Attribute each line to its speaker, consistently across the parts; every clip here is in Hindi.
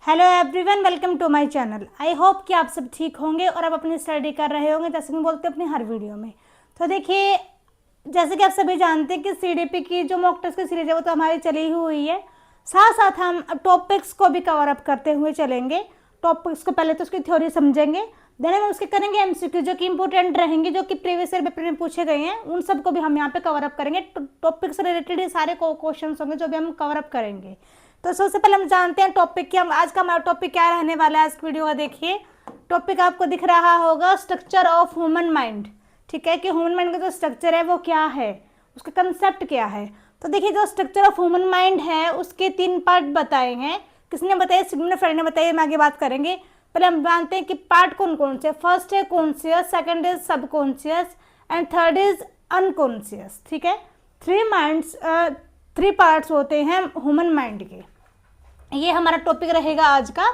Speaker 1: Hello everyone, welcome to my channel. I hope कि आप सब ठीक होंगे और आप अपनी स्टडी कर रहे होंगे जैसे कि बोलते हैं अपनी हर वीडियो में। तो देखिए, जैसे कि आप सभी जानते हैं कि सीडीपी की जो मॉक टेस्ट की सीरीज है वो तो हमारी चली ही हुई है। साथ साथ हम टॉपिक्स को भी कवर अप करते हुए चलेंगे। टॉपिक्स को पहले तो उसकी थ्योरी समझेंगे, देन हम उसके करेंगे एमसीक्यू जो कि इंपॉर्टेंट रहेंगे, जो कि प्रीवियस ईयर पेपर में पूछे गए हैं। उन सबको भी हम यहाँ पे कवर अप करेंगे। टॉपिक से रिलेटेड ये सारे क्वेश्चन होंगे जो भी हम कवर अप करेंगे। तो सबसे पहले हम जानते हैं टॉपिक की। हम आज का हमारा टॉपिक क्या रहने वाला है। इस वीडियो का देखिए, टॉपिक आपको दिख रहा होगा स्ट्रक्चर ऑफ ह्यूमन माइंड। ठीक है, कि ह्यूमन माइंड का जो स्ट्रक्चर है वो क्या है, उसका कंसेप्ट क्या है। तो देखिए, जो स्ट्रक्चर ऑफ ह्यूमन माइंड है उसके 3 पार्ट बताए हैं। किसने बताया? सिग्मंड फ्राइड ने बताया। हम आगे बात करेंगे। पहले हम जानते हैं कि पार्ट कौन कौन से। फर्स्ट है conscious, second is subconscious and third is unconscious. ठीक है, 3 पार्ट्स होते हैं ह्यूमन माइंड के। ये हमारा टॉपिक रहेगा आज का।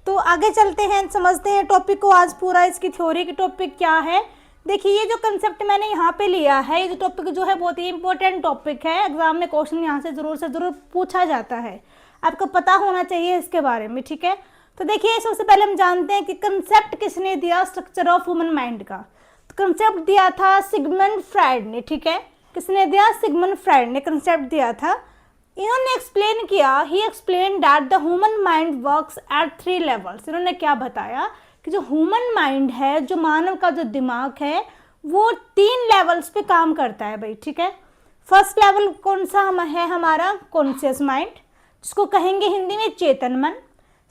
Speaker 1: तो आगे चलते हैं, समझते हैं टॉपिक को आज पूरा। इसकी थ्योरी की टॉपिक क्या है। देखिए, ये जो कंसेप्ट मैंने यहाँ पे लिया है, ये जो टॉपिक जो है बहुत ही इंपॉर्टेंट टॉपिक है। एग्जाम में क्वेश्चन यहाँ से ज़रूर पूछा जाता है, आपको पता होना चाहिए इसके बारे में। ठीक है, तो देखिए, सबसे पहले हम जानते हैं कि कंसेप्ट किसने दिया स्ट्रक्चर ऑफ ह्यूमन माइंड का। तो कंसेप्ट दिया था सिगमंड फ्राइड ने। ठीक है, किसने दिया? सिगमंड फ्राइड ने कंसेप्ट दिया था। इन्होंने एक्सप्लेन किया, he explain that the human mind works at 3 levels. इन्होंने क्या बताया कि जो ह्यूमन माइंड है, जो मानव का जो दिमाग है, वो 3 लेवल्स पे काम करता है भाई। ठीक है, फर्स्ट लेवल कौन सा है? हमारा कॉन्शियस माइंड, जिसको कहेंगे हिंदी में चेतन मन।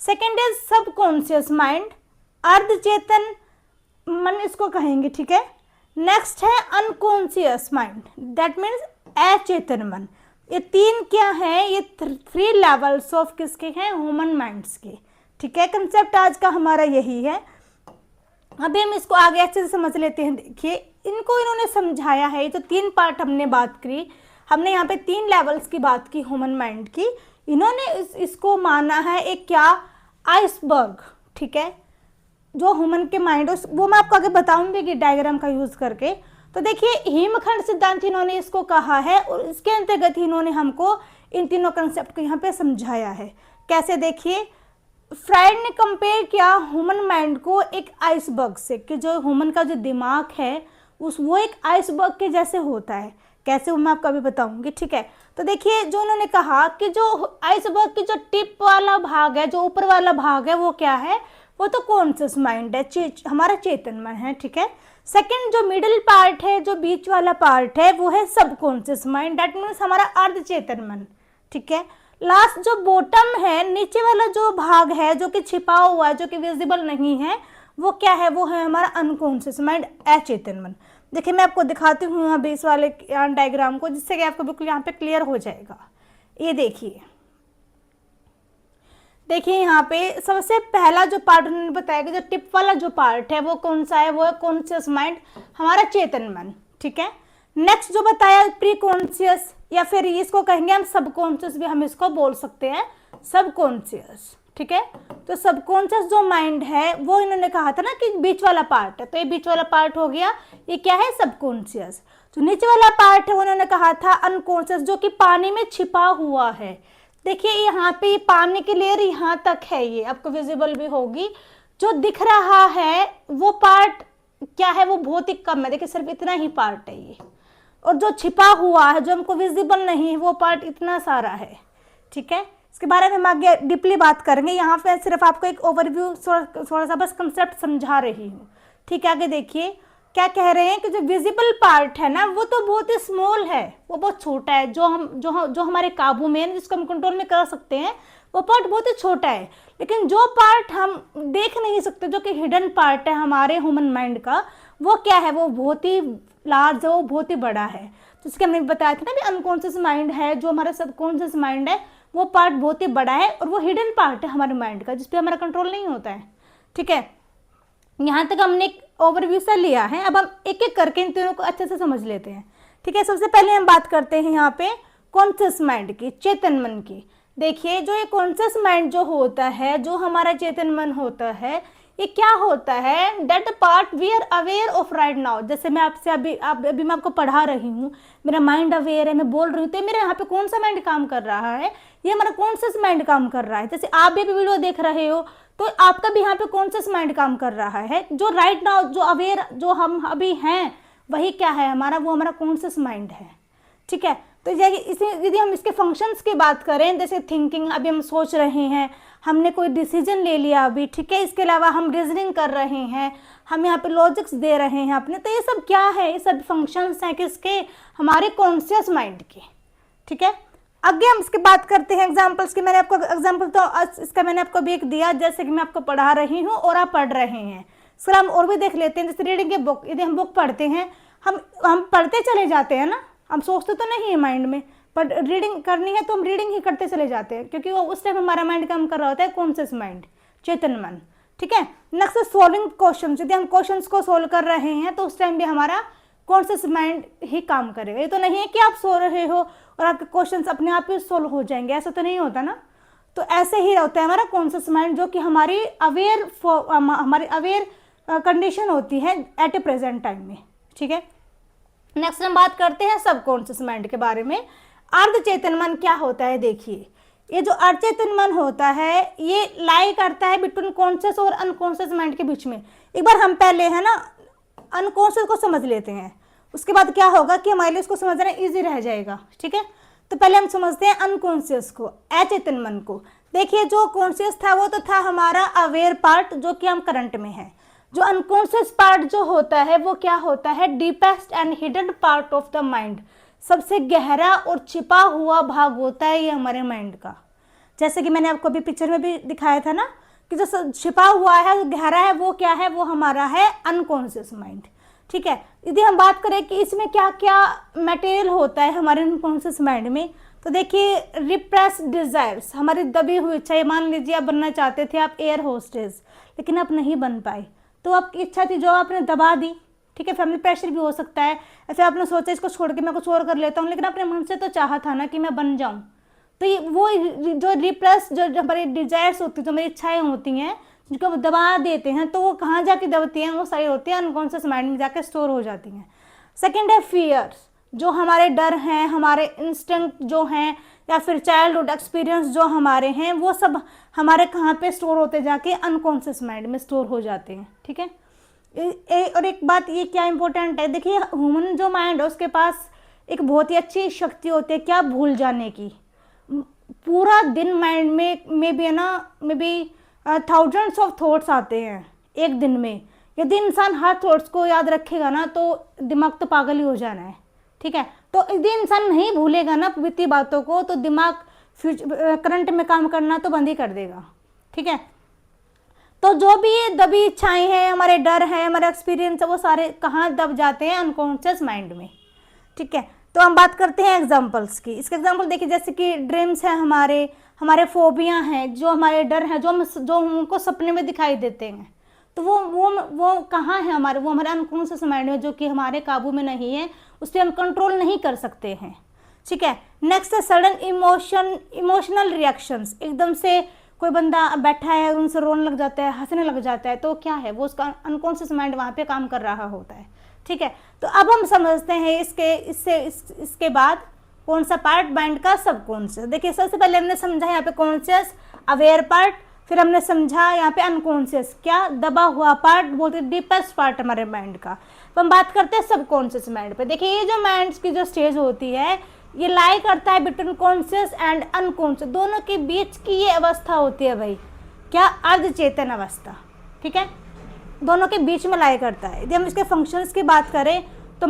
Speaker 1: सेकेंड इज सब कॉन्शियस माइंड, अर्ध चेतन मन इसको कहेंगे। ठीक है, नेक्स्ट है अनकॉन्शियस माइंड, दैट मीन्स अचेतन मन। ये 3 क्या है? ये 3 लेवल्स ऑफ किसके हैं? ह्यूमन माइंड्स के। ठीक है, कंसेप्ट आज का हमारा यही है। अभी हम इसको आगे अच्छे से समझ लेते हैं। देखिए, इनको इन्होंने समझाया है। ये जो 3 पार्ट हमने बात करी, हमने यहाँ पे 3 लेवल्स की बात की ह्यूमन माइंड की। इन्होंने इसको माना है एक क्या? आइसबर्ग। ठीक है, जो ह्यूमन के माइंड, वो मैं आपको आगे बताऊंगी कि डायग्राम का यूज करके। तो देखिए, हिमखंड सिद्धांत इन्होंने इसको कहा है और इसके अंतर्गत ही इन्होंने हमको इन तीनों कंसेप्ट को यहाँ पे समझाया है। कैसे? देखिए, फ्राइड ने कंपेयर किया ह्यूमन माइंड को एक आइसबर्ग से, कि जो ह्यूमन का जो दिमाग है वो एक आइसबर्ग के जैसे होता है। कैसे, वो मैं आपको अभी बताऊंगी। ठीक है, तो देखिए, जो उन्होंने कहा कि जो आइसबर्ग की जो टिप वाला भाग है, जो ऊपर वाला भाग है, वो क्या है? वो तो कॉन्शियस माइंड है, हमारा चेतन मन है। ठीक है, सेकंड जो मिडिल पार्ट है, जो बीच वाला पार्ट है, वो है सबकॉन्शियस माइंड, दैट मीन्स हमारा अर्ध चेतन मन। ठीक है, लास्ट जो बॉटम है, नीचे वाला जो भाग है, जो कि छिपा हुआ है, जो कि विजिबल नहीं है, वो क्या है? वो है हमारा अनकॉन्शियस माइंड, अचेतन मन। देखिए, मैं आपको दिखाती हूँ यहाँ बेस वाले डायग्राम को, जिससे कि आपको बिल्कुल यहाँ पे क्लियर हो जाएगा। ये देखिए, यहाँ पे सबसे पहला जो पार्ट उन्होंने बताया कि जो टिप वाला जो पार्ट है वो कौन सा है? वो है कॉन्शियस माइंड, हमारा चेतन मन। ठीक है, नेक्स्ट जो बताया प्री कॉन्शियस, या फिर इसको कहेंगे हम सबकॉन्शियस भी हम इसको बोल सकते हैं, सबकॉन्शियस। ठीक है, तो सबकॉन्शियस जो माइंड है वो इन्होंने कहा था ना कि बीच वाला पार्ट है, तो ये बीच वाला पार्ट हो गया। ये क्या है? सबकॉन्शियस। जो नीचे वाला पार्ट है वो उन्होंने कहा था अनकॉन्शियस, जो कि पानी में छिपा हुआ है। देखिए, यहाँ पे पानी की लेयर यहाँ तक है, ये आपको विजिबल भी होगी। जो दिख रहा है वो पार्ट क्या है? वो बहुत ही कम है। देखिए, सिर्फ इतना ही पार्ट है ये, और जो छिपा हुआ है, जो हमको विजिबल नहीं है, वो पार्ट इतना सारा है। ठीक है, इसके बारे में हम आगे डीपली बात करेंगे। यहाँ पे सिर्फ आपको एक ओवरव्यू, थोड़ा सा बस कंसेप्ट समझा रही हूँ। ठीक है, आगे देखिए क्या कह रहे हैं कि जो विजिबल पार्ट है ना, वो तो बहुत ही स्मॉल है, वो बहुत छोटा है। जो हमारे काबू में है, जिसको हम कंट्रोल में कर सकते हैं, वो पार्ट बहुत ही छोटा है। लेकिन जो पार्ट हम देख नहीं सकते, जो कि हिडन पार्ट है हमारे ह्यूमन माइंड का, वो क्या है? वो बहुत ही लार्ज है, वो बहुत ही बड़ा है। तो इसके हमने बताया था ना भी अनकॉन्शियस माइंड है, जो हमारा सबकॉन्शियस माइंड है, वो पार्ट बहुत ही बड़ा है और वो हिडन पार्ट है हमारे माइंड का, जिसपे हमारा कंट्रोल नहीं होता है। ठीक है, यहाँ तक हमने एक ओवरव्यू सा लिया है। अब हम एक एक करके इन तीनों को अच्छे से समझ लेते हैं। ठीक है, सबसे पहले हम बात करते हैं यहाँ पे कॉन्शियस माइंड की, चेतन मन की। देखिए, जो ये कॉन्शियस माइंड जो होता है, जो हमारा चेतन मन होता है, ये क्या होता है, that part we are aware of right now. जैसे मैं आपसे अभी मैं आपको पढ़ा रही हूँ, मेरा माइंड अवेयर है, मैं बोल रही हूँ, तो मेरे यहाँ पे कौन सा माइंड काम कर रहा है, ये हमारा कॉन्शियस माइंड काम कर रहा है। जैसे आप भी वीडियो देख रहे हो तो आपका भी यहाँ पे कॉन्शियस माइंड काम कर रहा है। जो राइट नाउ जो अवेयर जो हम अभी हैं वही क्या है हमारा, वो हमारा कॉन्शियस माइंड है। ठीक है, तो यदि हम इसके फंक्शंस की बात करें, जैसे थिंकिंग, अभी हम सोच रहे हैं, हमने कोई डिसीजन ले लिया अभी, ठीक है, इसके अलावा हम रीजनिंग कर रहे हैं, हम यहाँ पे लॉजिक्स दे रहे हैं अपने, तो ये सब क्या है, ये सब फंक्शंस हैं किसके, हमारे कॉन्शियस माइंड के। ठीक है, आगे हम इसकी बात करते हैं एग्जाम्पल्स की। मैंने आपको एग्जाम्पल तो इसका मैंने आपको भी एक दिया, जैसे कि मैं आपको पढ़ा रही हूँ और आप पढ़ रहे हैं। सर हम और भी देख लेते हैं, जैसे रीडिंग के बुक, यदि हम बुक पढ़ते हैं, हम पढ़ते चले जाते हैं ना, हम सोचते तो नहीं है माइंड में, पर रीडिंग करनी है तो हम रीडिंग ही करते चले जाते हैं, क्योंकि वो उस टाइम हमारा माइंड काम कर रहा होता है कॉन्शियस माइंड, चेतन मन। ठीक है, नेक्स्ट सॉल्विंग क्वेश्चन, यदि हम क्वेश्चंस को सोल्व कर रहे हैं तो उस टाइम भी हमारा कॉन्शियस माइंड ही काम करेगा। ये तो नहीं है कि आप सो रहे हो और आपके क्वेश्चंस अपने आप ही सोल्व हो जाएंगे, ऐसा तो नहीं होता ना। तो ऐसे ही होता है हमारा कॉन्शियस माइंड, जो कि हमारी अवेयर कंडीशन होती है एट ए प्रेजेंट टाइम में। ठीक है, नेक्स्ट हम बात करते हैं सबकॉन्शियस माइंड के बारे में। अर्धचेतन मन क्या होता है, देखिए ये जो अर्धचेतन मन होता है ये लाई करता है बिटवीन कॉन्शियस और अनकॉन्शियस माइंड के बीच में। एक बार हम पहले है ना अनकॉन्शियस को समझ लेते हैं, उसके बाद क्या होगा कि हमारे लिए उसको समझना इजी रह जाएगा। ठीक है, तो पहले हम समझते हैं अनकॉन्शियस को, अचेतन मन को। देखिए जो कॉन्शियस था वो तो था हमारा अवेयर पार्ट, जो कि हम करंट में है। जो अनकॉन्शियस पार्ट जो होता है वो क्या होता है, deepest and hidden part of the mind, सबसे गहरा और छिपा हुआ भाग होता है ये हमारे माइंड का। जैसे कि मैंने आपको अभी पिक्चर में भी दिखाया था ना कि जो छिपा हुआ है, जो गहरा है, वो क्या है, वो हमारा है अनकॉन्शियस माइंड। ठीक है, यदि हम बात करें कि इसमें क्या क्या मटेरियल होता है हमारे अनकॉन्शियस माइंड में, तो देखिए रिप्रेस डिजायर्स, हमारी दबी हुई इच्छा। मान लीजिए आप बनना चाहते थे आप एयर होस्टेस, लेकिन आप नहीं बन पाए, तो आपकी इच्छा थी जो आपने दबा दी। ठीक है, फैमिली प्रेशर भी हो सकता है, ऐसे आपने सोचा इसको छोड़ के मैं कुछ और कर लेता हूँ, लेकिन अपने मन से तो चाहा था ना कि मैं बन जाऊँ। तो ये वो जो रिप्रेस जो हमारी डिजायर्स होती है, जो हमारी इच्छाएं होती हैं, जिनको हम दबा देते हैं, तो वो कहाँ जाके दबती हैं, वो सारी होती है अनकॉन्शियस माइंड में जाके स्टोर हो जाती हैं। सेकेंड है फियर्स, जो हमारे डर हैं, हमारे इंस्टिंक्ट जो हैं, या फिर चाइल्डहुड एक्सपीरियंस जो हमारे हैं, वो सब हमारे कहाँ पे स्टोर होते जाके अनकॉन्शियस माइंड में स्टोर हो जाते हैं। ठीक है, और एक बात ये क्या इंपॉर्टेंट है, देखिए ह्यूमन जो माइंड है उसके पास एक बहुत ही अच्छी शक्ति होती है, क्या, भूल जाने की। पूरा दिन माइंड में भी है ना, में भी थाउजेंड्स ऑफ थॉट्स आते हैं एक दिन में। यदि इंसान हर थॉट्स को याद रखेगा ना तो दिमाग तो पागल ही हो जाना है। ठीक है, तो यदि इंसान नहीं भूलेगा ना बीती बातों को, तो दिमाग करंट में काम करना तो बंद ही कर देगा। ठीक है, तो जो भी ये दबी इच्छाएं हैं, हमारे डर हैं, हमारे एक्सपीरियंस है, वो सारे कहाँ दब जाते हैं, अनकॉन्शियस माइंड में। ठीक है, तो हम बात करते हैं एग्जांपल्स की। इसके एग्जांपल देखिए, जैसे कि ड्रीम्स हैं हमारे फोबिया हैं, जो हमारे डर हैं, जो हमको सपने में दिखाई देते हैं, तो वो कहाँ है हमारे, वो हमारे अनकॉन्शियस माइंड में, जो कि हमारे काबू में नहीं है, उस पर हम कंट्रोल नहीं कर सकते हैं। ठीक है, नेक्स्ट है सडन इमोशनल रिएक्शंस। एकदम से कोई बंदा बैठा है, उनसे रोने लग जाता है, हंसने लग जाता है, तो क्या है, वो उसका अनकॉन्शियस माइंड वहाँ पे काम कर रहा होता है। ठीक है, तो अब हम समझते हैं इसके बाद कौन सा पार्ट माइंड का, सबकॉन्शियस। देखिए सबसे पहले हमने समझा यहाँ पे कॉन्शियस अवेयर पार्ट, फिर हमने समझा यहाँ पे अनकॉन्शियस, क्या, दबा हुआ पार्ट, बोलते डीपेस्ट पार्ट हमारे माइंड का। तो हम बात करते हैं सबकॉन्शियस माइंड पे। देखिए ये जो माइंड की जो स्टेज होती है, ये लाई करता है बिटवीन कॉन्शियस एंड अनकॉन्शियस, दोनों के बीच की ये अवस्था होती है भाई, क्या, अर्धचेतन अवस्था। ठीक है, दोनों के बीच में लाई करता है। यदि हम इसके फंक्शंस की बात करें तो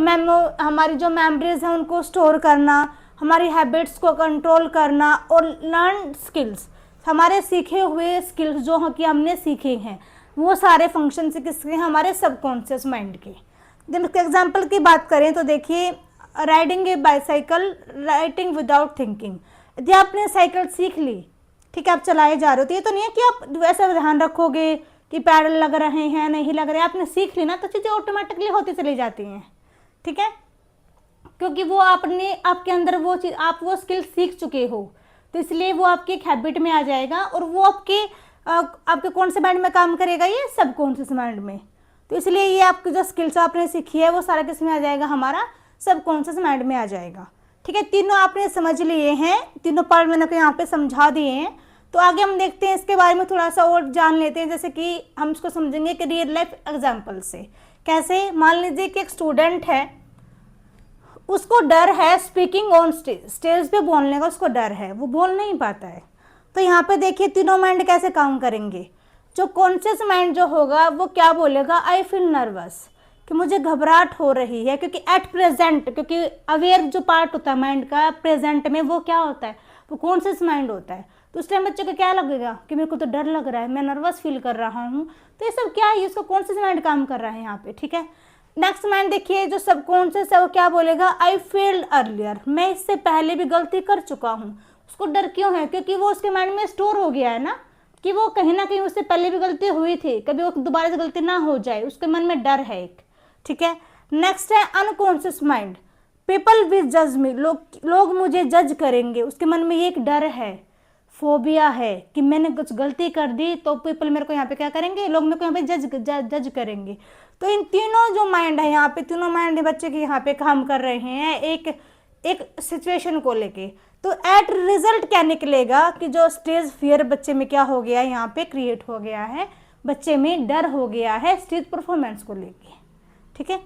Speaker 1: हमारी जो मेमोरीज हैं उनको स्टोर करना, हमारी हैबिट्स को कंट्रोल करना, और लर्न स्किल्स, हमारे सीखे हुए स्किल्स जो कि हमने सीखे हैं, वो सारे फंक्शन से किसके, हमारे सबकॉन्शियस माइंड के। जब इसके एग्जाम्पल की बात करें तो देखिए, राइडिंग ए बाईसाइकिल, राइटिंग विदाउट थिंकिंग। यदि आपने साइकिल सीख ली, ठीक है, आप चलाए जा रहे हो, तो ये तो नहीं है कि आप वैसा ध्यान रखोगे कि पैडल लग रहे हैं नहीं लग रहे, आपने सीख ली ना, तो चीज़ें ऑटोमेटिकली होती चली जाती हैं। ठीक है, क्योंकि वो आपके अंदर वो चीज़, आप वो स्किल सीख चुके हो, तो इसलिए वो आपकी एक हैबिट में आ जाएगा, और वो आपके आपके कौन से माइंड में काम करेगा, ये सबकॉन्शियस माइंड में। तो इसलिए ये आपकी जो स्किल्स आपने सीखी है वो सारा किस में आ जाएगा, हमारा सबकॉन्शियस माइंड में आ जाएगा। ठीक है, तीनों आपने समझ लिए हैं, तीनों पार्ट मैंने आपको यहाँ पे समझा दिए हैं। तो आगे हम देखते हैं इसके बारे में थोड़ा सा और जान लेते हैं, जैसे कि हम इसको समझेंगे कि रियल लाइफ एग्जाम्पल से। कैसे, मान लीजिए कि एक स्टूडेंट है, उसको डर है स्पीकिंग ऑन स्टेज, स्टेज पे बोलने का उसको डर है, वो बोल नहीं पाता है। तो यहाँ पे देखिए तीनों माइंड कैसे काम करेंगे। जो कॉन्शियस माइंड जो होगा वो क्या बोलेगा, आई फील नर्वस, कि मुझे घबराहट हो रही है, क्योंकि एट प्रेजेंट, क्योंकि अवेयर जो पार्ट होता है माइंड का प्रेजेंट में वो क्या होता है, वो कॉन्शियस माइंड होता है। तो उस टाइम बच्चे को क्या लगेगा कि मेरे को तो डर लग रहा है, मैं नर्वस फील कर रहा हूँ। तो ये सब क्या है, इसको कॉन्शियस माइंड काम कर रहा है यहाँ पे। ठीक है, नेक्स्ट माइंड देखिए जो सबकॉन्शियस है वो क्या बोलेगा, आई फेल्ड अर्लियर, मैं इससे पहले भी गलती कर चुका हूँ। उसको डर क्यों है, क्योंकि वो उसके माइंड में स्टोर हो गया है ना, कि वो कहीं ना कहीं उससे पहले भी गलती हुई थी, कभी वो दोबारा से गलती ना हो जाए, उसके मन में डर है एक। ठीक है, नेक्स्ट है अनकॉन्शियस माइंड, पीपल विल जज मी, लोग मुझे जज करेंगे, उसके मन में ये एक डर है, फोबिया है कि मैंने कुछ गलती कर दी तो पीपल मेरे को यहाँ पे क्या करेंगे, लोग मेरे को यहाँ पे जज करेंगे। तो इन तीनों जो माइंड है यहाँ पे, तीनों माइंड बच्चे के यहाँ पे काम कर रहे हैं एक सिचुएशन को लेके। तो एट रिजल्ट क्या निकलेगा कि जो स्टेज फियर बच्चे में क्या हो गया है, यहाँ पे क्रिएट हो गया है, बच्चे में डर हो गया है स्टेज परफॉर्मेंस को लेके। ठीक है,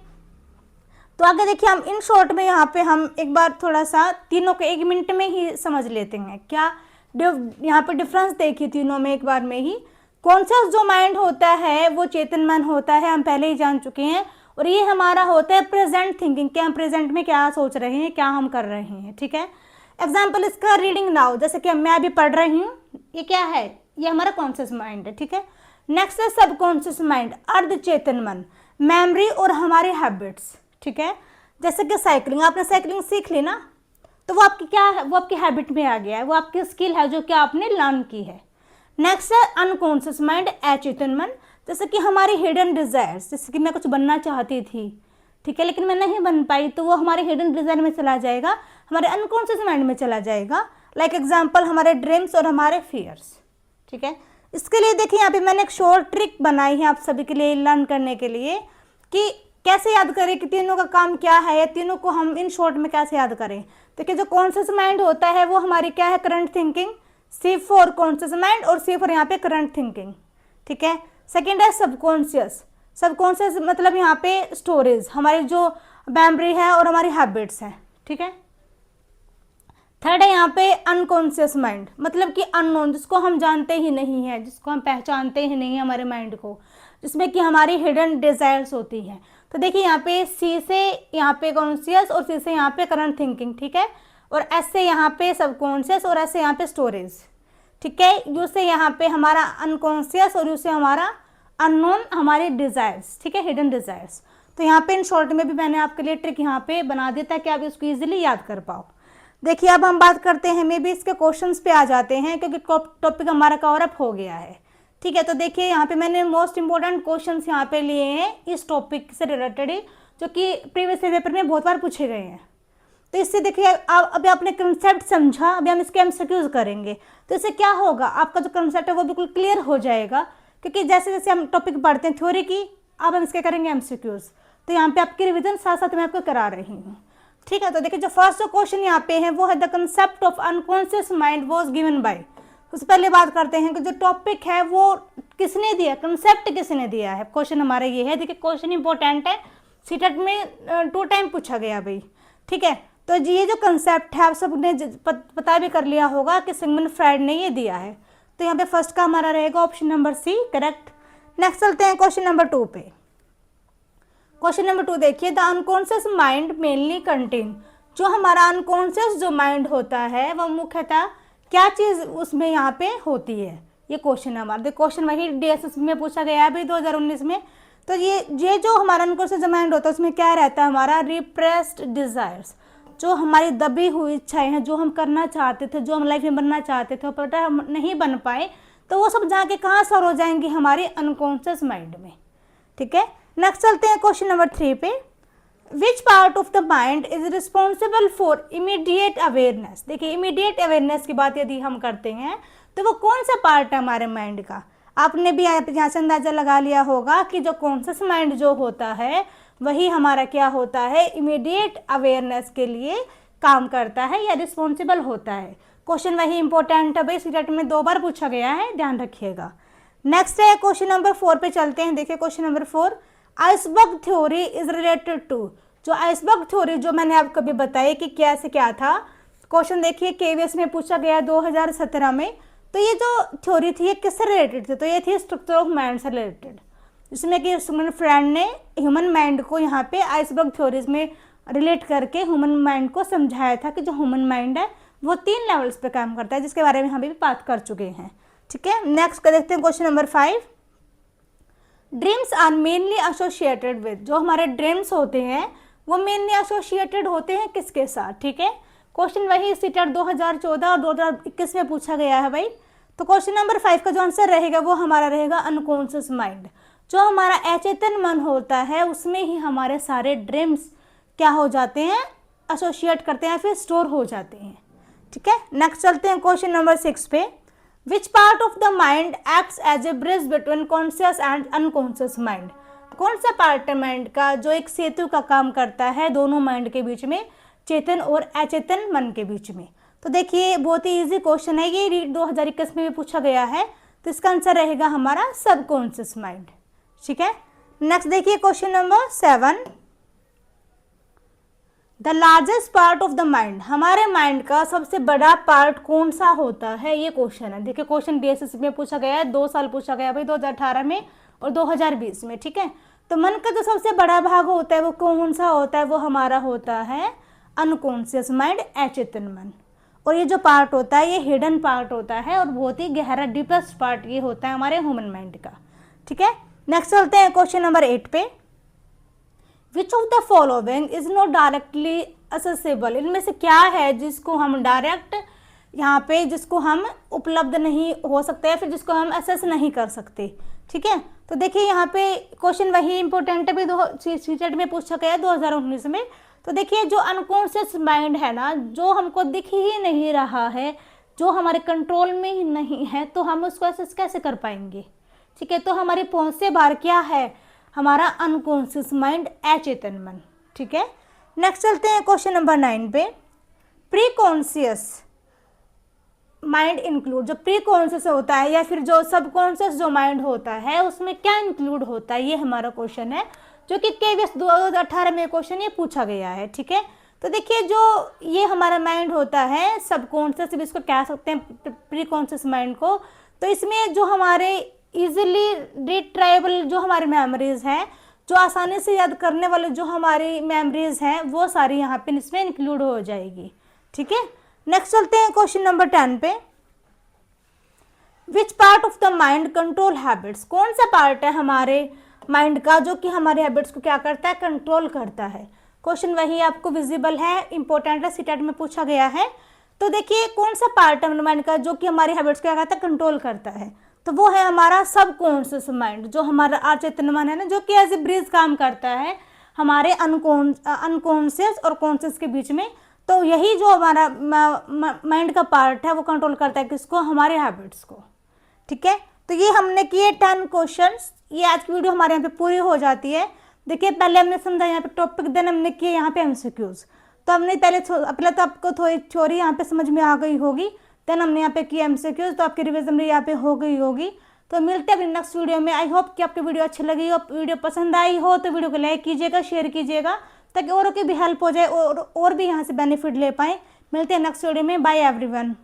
Speaker 1: तो आगे देखिए हम इन शॉर्ट में यहाँ पे हम एक बार थोड़ा सा तीनों को 1 मिनट में ही समझ लेते हैं। क्या यहाँ पे डिफरेंस देखिए तीनों में एक बार में ही। कॉन्शियस जो माइंड होता है वो चेतन मन होता है, हम पहले ही जान चुके हैं। और ये हमारा होता है प्रेजेंट थिंकिंग, कि हम प्रेजेंट में क्या सोच रहे हैं, क्या हम कर रहे हैं। ठीक है, एग्जाम्पल इसका रीडिंग नाउ, जैसे कि मैं अभी पढ़ रही हूँ, ये क्या है, ये हमारा कॉन्शियस माइंड है। ठीक है, नेक्स्ट है सबकॉन्शियस माइंड, अर्ध चेतन मन, मेमोरी और हमारे हैबिट्स। ठीक है, जैसे कि साइकिलिंग, आपने साइकिलिंग सीख ली ना, तो वो आपकी क्या है, वो आपकी हैबिट में आ गया है, वो आपकी स्किल है जो कि आपने लर्न की है। नेक्स्ट है अनकॉन्शियस माइंड, अचेतन मन, जैसे कि हमारी हिडन डिजायर्स, जैसे कि मैं कुछ बनना चाहती थी, ठीक है, लेकिन मैं नहीं बन पाई, तो वो हमारे हिडन डिजायर में चला जाएगा, हमारे अनकॉन्शियस माइंड में चला जाएगा। लाइक एग्जाम्पल हमारे ड्रीम्स और हमारे फियर्स। ठीक है, इसके लिए देखिए यहाँ पे मैंने एक शॉर्ट ट्रिक बनाई है आप सभी के लिए लर्न करने के लिए, कि कैसे याद करें कि तीनों का काम क्या है, या तीनों को हम इन शॉर्ट में कैसे याद करें। देखिए जो कॉन्शियस माइंड होता है वो हमारी क्या है, current thinking, C for conscious mind और C फॉर यहाँ पे करंट थिंकिंग। ठीक है, सेकेंड है सबकॉन्शियस, सबकॉन्शियस मतलब यहाँ पे स्टोरेज, हमारी जो मेमोरी है और हमारी हैबिट्स है। ठीक है, थर्ड है यहाँ पे अनकॉन्शियस माइंड, मतलब कि अननोन, जिसको हम जानते ही नहीं है, जिसको हम पहचानते ही नहीं है हमारे माइंड को, जिसमें कि हमारी हिडन डिजायर्स होती है। तो देखिए यहाँ पे C से यहाँ पे कॉन्शियस और C से यहाँ पे करंट थिंकिंग। ठीक है, और S से यहाँ पे सबकॉन्शियस और S से यहाँ पे स्टोरेज। ठीक है, U से यहाँ पे हमारा अनकॉन्शियस और U से हमारा अननोन, हमारे डिजायर्स। ठीक है, हिडन डिजायर्स। तो यहाँ पे इन शॉर्ट में भी मैंने आपके लिए ट्रिक यहाँ पे बना दिया ताकि आप इसको ईजिली याद कर पाओ। देखिए अब हम बात करते हैं, मे भी इसके क्वेश्चंस पे आ जाते हैं क्योंकि टॉपिक हमारा कवर अप हो गया है। ठीक है, तो देखिए यहाँ पे मैंने मोस्ट इंपॉर्टेंट क्वेश्चंस यहाँ पे लिए हैं इस टॉपिक से रिलेटेड, जो कि प्रीवियस पेपर में बहुत बार पूछे गए हैं। तो इससे देखिए अभी आपने कंसेप्ट समझा, अभी हम इसके एमसीक्यूज करेंगे। तो इससे क्या होगा, आपका जो कंसेप्ट है वो बिल्कुल क्लियर हो जाएगा, क्योंकि जैसे जैसे हम टॉपिक पढ़ते हैं थ्योरी की, अब हम इसके करेंगे एमसीक्यूज। तो यहाँ पे आपकी रिविजन साथ साथ मैं आपको करा रही हूँ। ठीक है, तो देखिए जो फर्स्ट जो क्वेश्चन यहाँ पे है वो है the concept of unconscious mind was given by. उससे पहले बात करते हैं कि जो टॉपिक है वो किसने दिया, कंसेप्ट किसने दिया है। क्वेश्चन हमारा ये है, देखिए क्वेश्चन इंपॉर्टेंट है, सीटेट में 2 टाइम पूछा गया भाई। ठीक है, तो ये जो कंसेप्ट है आप सबने पता भी कर लिया होगा कि सिगमंड फ्राइड ने ये दिया है। तो यहाँ पे फर्स्ट का हमारा रहेगा option number C, correct. Next चलते हैं क्वेश्चन नंबर 2 पे। क्वेश्चन नंबर 2 देखिए, the unconscious mind mainly contain, जो हमारा अनकॉन्शियस जो माइंड होता है वह मुख्यतः क्या चीज़ उसमें यहाँ पे होती है। ये क्वेश्चन है हमारा, क्वेश्चन वही DSS में पूछा गया है अभी 2019 में। तो ये जो हमारा अनकॉन्शियस माइंड होता है उसमें क्या रहता है, हमारा रिप्रेस्ड डिजायर्स, जो हमारी दबी हुई इच्छाएं हैं, जो हम करना चाहते थे, जो हम लाइफ में बनना चाहते थे, पर हम नहीं बन पाए, तो वो सब जाके कहाँ सर हो जाएंगे, हमारे अनकॉन्शियस माइंड में। ठीक है, नेक्स्ट चलते हैं क्वेश्चन नंबर 3 पे। Which part of the mind is responsible for immediate awareness. देखिए इमीडिएट अवेयरनेस की बात यदि हम करते हैं तो वो कौन सा पार्ट है हमारे माइंड का, आपने भी यहाँ से अंदाज़ा लगा लिया होगा कि जो कॉन्शियस माइंड जो होता है वही हमारा क्या होता है, इमीडिएट अवेयरनेस के लिए काम करता है या रिस्पॉन्सिबल होता है। क्वेश्चन वही इंपॉर्टेंट है भाई, सीटेट में 2 बार पूछा गया है, ध्यान रखिएगा। नेक्स्ट है क्वेश्चन नंबर 4 पे चलते हैं। देखिए question number 4, iceberg theory is related to. जो आइसबर्ग थ्योरी जो मैंने आपको अभी बताई कि क्या से क्या था, क्वेश्चन देखिए केवीएस में पूछा गया 2017 में। तो ये जो थ्योरी थी ये किससे रिलेटेड थी, तो ये थी स्ट्रक्चर ऑफ माइंड से रिलेटेड, जिसमें कि सुमन फ्रेंड ने ह्यूमन माइंड को यहाँ पे आइसबर्ग थ्योरीज में रिलेट करके ह्यूमन माइंड को समझाया था कि जो ह्यूमन माइंड है वो 3 लेवल्स पे काम करता है, जिसके बारे में हम भी बात कर चुके हैं। ठीक है, नेक्स्ट कर देखते हैं question number 5, dreams are mainly associated with. जो हमारे ड्रीम्स होते हैं वो मेनली एसोसिएटेड होते हैं किसके साथ। ठीक है, क्वेश्चन वही सीटेट 2014 और 2021 में पूछा गया है भाई। तो क्वेश्चन नंबर 5 का जो आंसर रहेगा वो हमारा रहेगा अनकॉन्शियस माइंड। जो हमारा अचेतन मन होता है उसमें ही हमारे सारे ड्रीम्स क्या हो जाते हैं, एसोसिएट करते हैं, फिर स्टोर हो जाते हैं। ठीक है, नेक्स्ट चलते हैं क्वेश्चन नंबर 6 पे, which part of the mind acts as a bridge between conscious and unconscious mind. कौन सा पार्ट है माइंड का जो एक सेतु का काम करता है दोनों माइंड के बीच में, चेतन और अचेतन मन के बीच में। तो देखिए बहुत ही इजी क्वेश्चन है ये, 2021 में भी पूछा गया है। तो इसका आंसर रहेगा हमारा सबकॉन्शियस माइंड। ठीक है, नेक्स्ट देखिए question number 7, the largest part of the mind. हमारे माइंड का सबसे बड़ा पार्ट कौन सा होता है, ये क्वेश्चन है। देखिए क्वेश्चन DSS में पूछा गया है, 2 साल पूछा गया भाई, 2018 में और 2020 में। ठीक है, तो मन का जो सबसे बड़ा भाग होता है वो कौन सा होता है, वो हमारा होता है अनकॉन्शियस माइंड, अचेतन मन। और ये जो पार्ट होता है ये हिडन पार्ट होता है और बहुत ही गहरा डीपेस्ट पार्ट ये होता है हमारे ह्यूमन माइंड का। ठीक है, नेक्स्ट चलते हैं क्वेश्चन नंबर 8 पे, which of the following is not directly accessible. इनमें से क्या है जिसको हम डायरेक्ट यहाँ पे जिसको हम उपलब्ध नहीं हो सकते या फिर जिसको हम असेस नहीं कर सकते। ठीक है, तो देखिए यहाँ पे क्वेश्चन वही इंपॉर्टेंट है, सीटेट में पूछा गया 2019 में। तो देखिए जो अनकॉन्शियस माइंड है ना, जो हमको दिख ही नहीं रहा है, जो हमारे कंट्रोल में ही नहीं है, तो हम उसको असेस कैसे कर पाएंगे। ठीक है, तो हमारी पहुंच से बाहर क्या है, हमारा अनकॉन्शियस माइंड, अचेतन मन। ठीक है, नेक्स्ट चलते हैं क्वेश्चन नंबर 9 पे, प्री कॉन्शियस माइंड इंक्लूड। जो प्री कॉन्शियस होता है या फिर जो सबकॉन्शियस जो माइंड होता है उसमें क्या इंक्लूड होता है, ये हमारा क्वेश्चन है, जो कि केवीएस 2018 में क्वेश्चन ये पूछा गया है। ठीक है, तो देखिए जो ये हमारा माइंड होता है सबकॉन्शियस, इसको कह सकते हैं प्री कॉन्शियस माइंड को। तो इसमें जो हमारे इजीली रिट्राइबल जो हमारी मेमोरीज हैं, जो आसानी से याद करने वाले जो हमारी मेमोरीज हैं, वो सारी यहाँ पे इसमें इंक्लूड हो जाएगी। ठीक है, नेक्स्ट चलते हैं क्वेश्चन नंबर 10 पे, which part of the mind control habits. कौन सा पार्ट है हमारे माइंड का जो कि हमारे हैबिट्स को क्या करता है, कंट्रोल करता है। क्वेश्चन वही आपको विजिबल है, इंपॉर्टेंट है, सीटेट में पूछा गया है। तो देखिए कौन सा पार्ट है हमारे माइंड का जो कि हमारे हैबिट्स को क्या करता है, कंट्रोल करता है। तो वो है हमारा सबकॉन्शियस माइंड, जो हमारा अचेतन मन है ना, जो कि एज ए ब्रिज काम करता है हमारे अनकॉन्शियस और कॉन्शियस के बीच में। तो यही जो हमारा माइंड का पार्ट है वो कंट्रोल करता है किसको, हमारे हैबिट्स को। ठीक है, तो ये हमने किए 10 क्वेश्चंस। ये आज की वीडियो हमारे यहाँ पे पूरी हो जाती है। देखिए पहले हमने समझा यहाँ पे टॉपिक, देन हमने किए यहाँ पे MCQs। तो हमने पहले तो आपको थोड़ी थ्योरी यहाँ पे समझ में आ गई होगी, देन हमने यहाँ पे किया MCQs, तो आपकी रिविजन यहाँ पे हो गई होगी। तो मिलते हैं अपनी नेक्स्ट वीडियो में। आई होप कि आपकी वीडियो अच्छी लगी हो, वीडियो पसंद आई हो तो वीडियो को लाइक कीजिएगा, शेयर कीजिएगा, ताकि औरों की भी हेल्प हो जाए और भी यहाँ से बेनिफिट ले पाएँ। मिलते हैं नेक्स्ट वीडियो में, बाय एवरीवन।